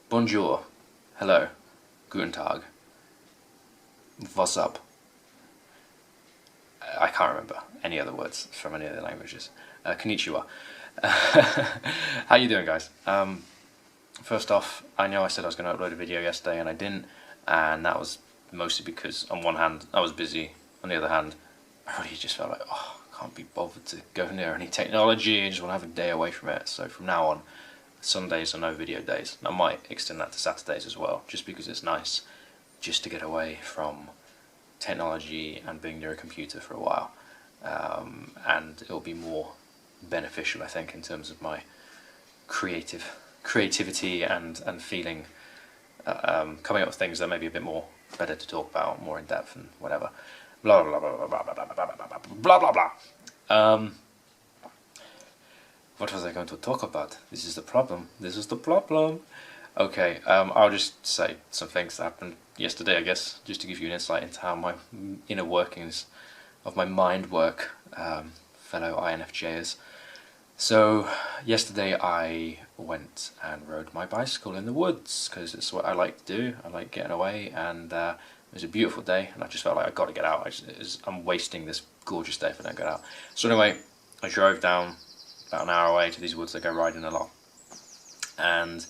Bonjour, hello, guten Tag, what's up? I can't remember any other words from any other languages. Konnichiwa. How you doing, guys? First off, I know I said I was going to upload a video yesterday and I didn't, and that was mostly because on one hand I was busy, on the other hand I really just felt like, oh, I can't be bothered to go near any technology, I just want to have a day away from it. So from now on, Sundays are no video days. And I might extend that to Saturdays as well, just because it's nice just to get away from technology and being near a computer for a while. And it'll be more beneficial, I think, in terms of my creativity and feeling, coming up with things that may be a bit more better to talk about, more in depth and whatever. Blah blah blah blah blah blah blah blah blah blah blah. What was I going to talk about? This is the problem. This is the problem. Okay, I'll just say some things that happened yesterday, I guess, just to give you an insight into how my inner workings of my mind work, fellow INFJers. So, yesterday I went and rode my bicycle in the woods, because it's what I like to do. I like getting away, and it was a beautiful day, and I just felt like I've got to get out. I'm wasting this gorgeous day if I don't get out. So anyway, I drove down about an hour away to these woods. I go riding a lot, and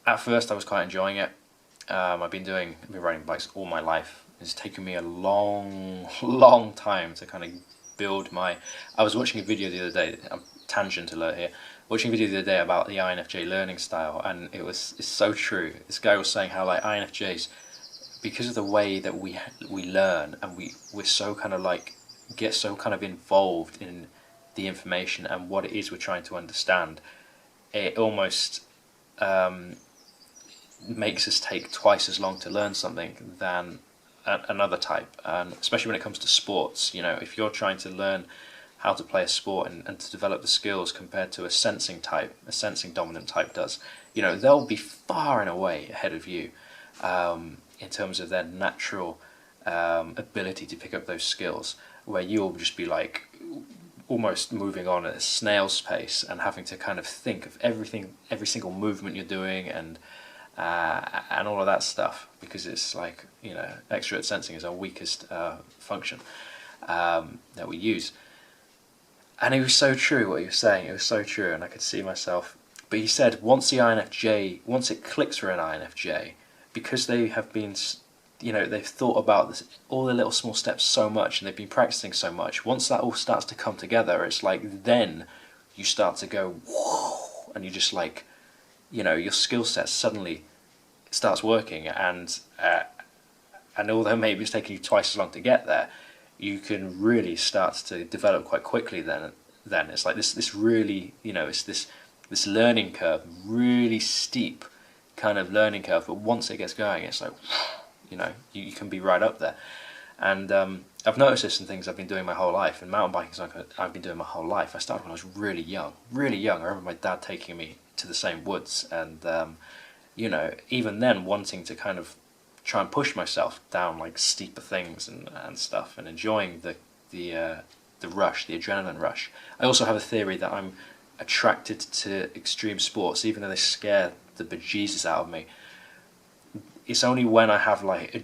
at first I was quite enjoying it. I've been riding bikes all my life. It's taken me a long time to kind of build my... I was watching a video the other day, tangent alert here, watching a video the other day about the INFJ learning style, and it's so true. This guy was saying how, like, INFJs, because of the way that we learn, and we're so kind of like, get so kind of involved in the information and what it is we're trying to understand, it almost makes us take twice as long to learn something than another type. And especially when it comes to sports, you know, if you're trying to learn how to play a sport and to develop the skills compared to a sensing dominant type does, you know, they'll be far and away ahead of you in terms of their natural ability to pick up those skills, where you'll just be like almost moving on at a snail's pace and having to kind of think of everything, every single movement you're doing, and all of that stuff, because it's like, you know, extrovert sensing is our weakest function that we use. And it was so true what he was saying. It was so true, and I could see myself. But he said once it clicks for an INFJ, because they have been, you know, they've thought about this, all the little small steps so much, and they've been practicing so much, once that all starts to come together, it's like then you start to go, whoa, and you just like, you know, your skill set suddenly starts working, and although maybe it's taking you twice as long to get there, you can really start to develop quite quickly. Then it's like this really, you know, it's this learning curve, really steep kind of learning curve, but once it gets going, it's like, you know, you can be right up there. And I've noticed this in things I've been doing my whole life, and mountain biking is something I've been doing my whole life. I started when I was really young. I remember my dad taking me to the same woods, and you know, even then wanting to kind of try and push myself down like steeper things and stuff, and enjoying the rush, the adrenaline rush. I also have a theory that I'm attracted to extreme sports, even though they scare the bejesus out of me. It's only when I have like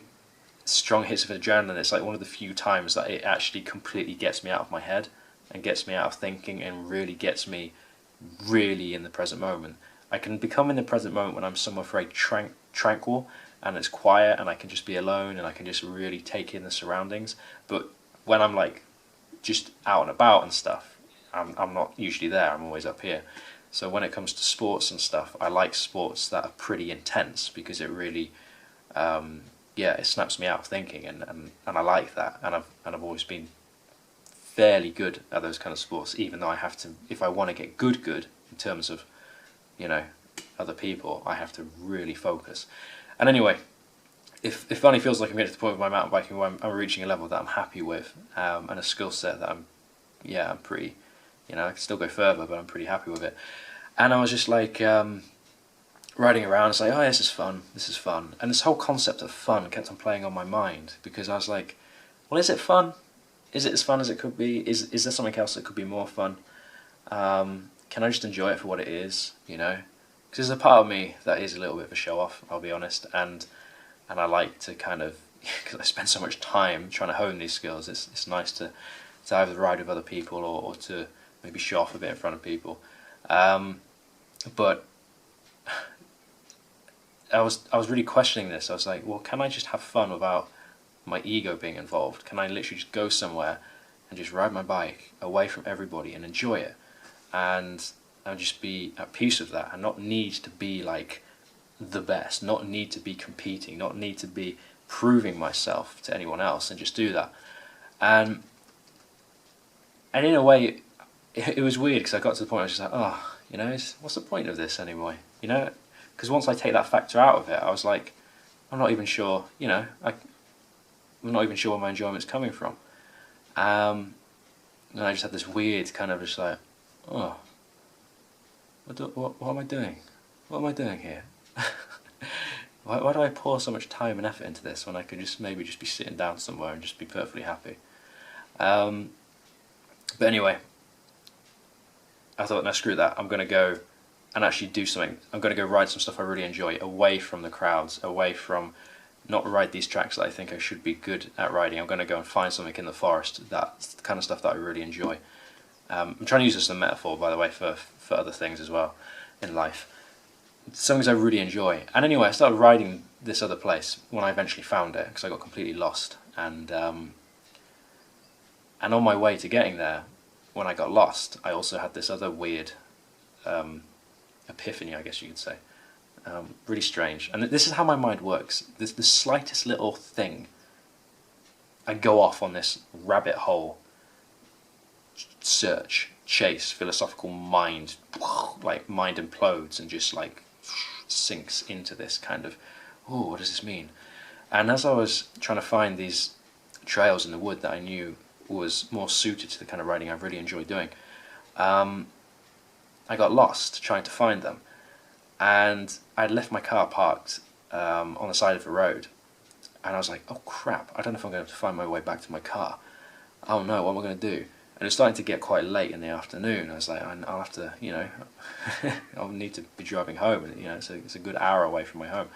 strong hits of adrenaline, it's like one of the few times that it actually completely gets me out of my head and gets me out of thinking, and really gets me really in the present moment. I can become in the present moment when I'm somewhere very tranquil and it's quiet, and I can just be alone and I can just really take in the surroundings. But when I'm like just out and about and stuff, I'm not usually there. I'm always up here. So when it comes to sports and stuff, I like sports that are pretty intense, because it really, yeah, it snaps me out of thinking, and I like that. And I've always been fairly good at those kind of sports, even though I have to, if I want to get good in terms of, you know, other people, I have to really focus. And anyway, if it only feels like I'm getting to the point with my mountain biking where I'm reaching a level that I'm happy with, and a skill set that I'm pretty, you know, I can still go further, but I'm pretty happy with it. And I was just like riding around, it's like, oh, this is fun. And this whole concept of fun kept on playing on my mind, because I was like, well, is it fun? Is it as fun as it could be? Is there something else that could be more fun? can I just enjoy it for what it is, you know? Because there's a part of me that is a little bit of a show-off, I'll be honest, and I like to kind of, because I spend so much time trying to hone these skills, it's nice to either ride with other people or to maybe show off a bit in front of people. But I was really questioning this. I was like, well, can I just have fun without my ego being involved? Can I literally just go somewhere and just ride my bike away from everybody and enjoy it, and just be at peace with that, and not need to be like the best, not need to be competing, not need to be proving myself to anyone else, and just do that. And in a way, it was weird, because I got to the point where I was just like, oh, you know, what's the point of this anyway? You know, because once I take that factor out of it, I was like, I'm not even sure, you know, I'm not even sure where my enjoyment's coming from. And I just had this weird kind of just like, oh, what am I doing? What am I doing here? why do I pour so much time and effort into this when I could just maybe just be sitting down somewhere and just be perfectly happy? But anyway, I thought, no, screw that. I'm going to go and actually do something. I'm going to go ride some stuff I really enjoy, away from the crowds, away from, not ride these tracks that I think I should be good at riding. I'm going to go and find something in the forest, that's the kind of stuff that I really enjoy. I'm trying to use this as a metaphor, by the way, for other things as well in life. Something I really enjoy. And anyway, I started riding this other place when I eventually found it, because I got completely lost. And on my way to getting there, when I got lost, I also had this other weird epiphany, I guess you could say. Really strange. And this is how my mind works. The slightest little thing, I go off on this rabbit hole search, chase, philosophical mind, like mind implodes and just like sinks into this kind of, oh, what does this mean? And as I was trying to find these trails in the wood that I knew was more suited to the kind of riding I really enjoy doing, I got lost trying to find them. And I'd left my car parked on the side of the road, and I was like, oh crap, I don't know if I'm going to have to find my way back to my car. Oh no, what am I going to do? And it was starting to get quite late in the afternoon. I was like, I'll have to, you know, I'll need to be driving home. You know, it's a good hour away from my home.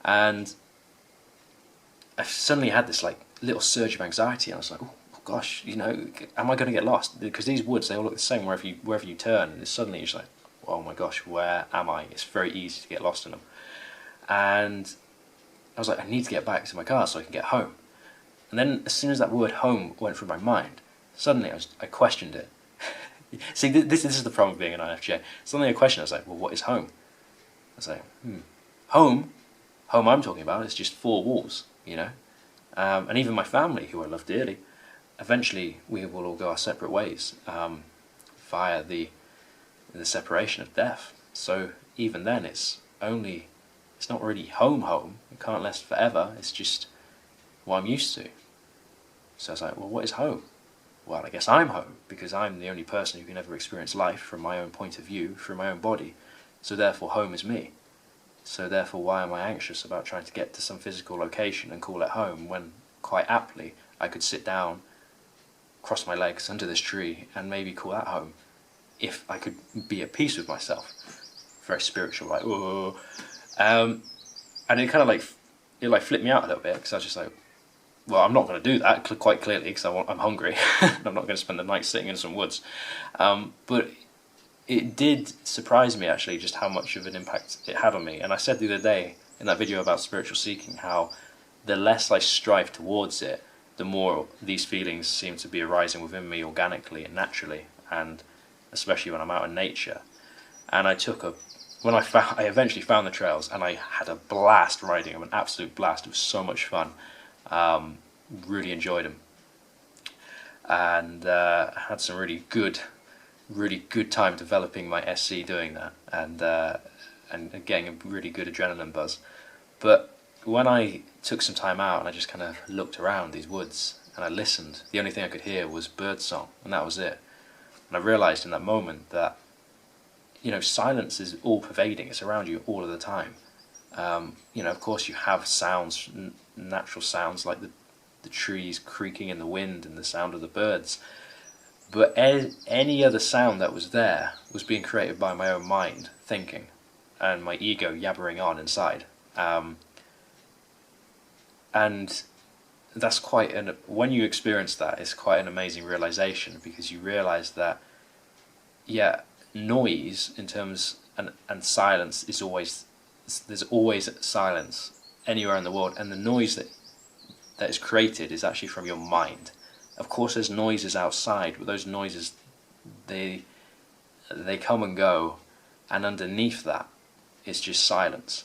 And I suddenly had this like little surge of anxiety. I was like, oh gosh, you know, am I going to get lost? Because these woods, they all look the same wherever you turn. And suddenly you're just like, oh my gosh, where am I? It's very easy to get lost in them. And I was like, I need to get back to my car so I can get home. And then as soon as that word home went through my mind, suddenly I questioned it. See, this is the problem with being an INFJ. Suddenly I questioned, I was like, well, what is home? I was like, home I'm talking about is just four walls, you know. And even my family, who I love dearly, eventually we will all go our separate ways via the separation of death. So even then, it's not really home. It can't last forever. It's just what I'm used to. So I was like, well, what is home? Well, I guess I'm home, because I'm the only person who can ever experience life from my own point of view, through my own body. So therefore, home is me. So therefore, why am I anxious about trying to get to some physical location and call it home, when quite aptly I could sit down, cross my legs under this tree, and maybe call that home, if I could be at peace with myself. Very spiritual, like, oh. And it kind of like flipped me out a little bit, because I was just like, well, I'm not going to do that, quite clearly, because I'm hungry. I'm not going to spend the night sitting in some woods. But it did surprise me, actually, just how much of an impact it had on me. And I said the other day in that video about spiritual seeking, how the less I strive towards it, the more these feelings seem to be arising within me organically and naturally, and especially when I'm out in nature. And I eventually found the trails, and I had a blast riding them, an absolute blast. It was so much fun. Really enjoyed them, and had some really good time developing my SC doing that, and getting a really good adrenaline buzz. But when I took some time out and I just kind of looked around these woods and I listened, the only thing I could hear was birdsong, and that was it. And I realised in that moment that, you know, silence is all pervading. It's around you all of the time. You know, of course you have sounds, natural sounds like the trees creaking in the wind and the sound of the birds. But any other sound that was there was being created by my own mind thinking, and my ego yabbering on inside. And that's when you experience that, it's quite an amazing realization, because you realize that, yeah, noise in terms and silence is there's always silence anywhere in the world, and the noise that is created is actually from your mind. Of course, there's noises outside, but those noises, they come and go, and underneath that is just silence.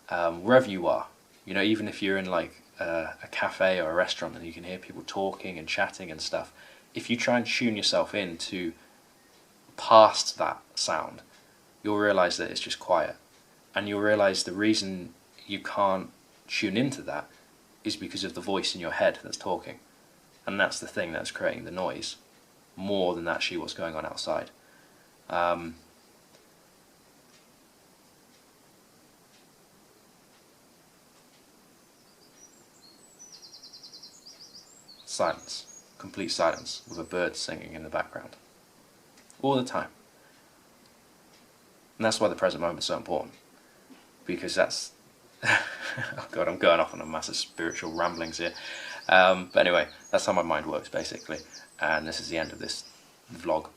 Wherever you are, even if you're in like a cafe or a restaurant and you can hear people talking and chatting and stuff, if you try and tune yourself in to past that sound, you'll realize that it's just quiet, and you'll realize the reason you can't tune into that is because of the voice in your head that's talking, and that's the thing that's creating the noise more than actually what's going on outside. Silence, complete silence, with a bird singing in the background all the time. And that's why the present moment is so important, because that's oh god, I'm going off on a massive spiritual ramblings here. But anyway, that's how my mind works basically, and this is the end of this vlog.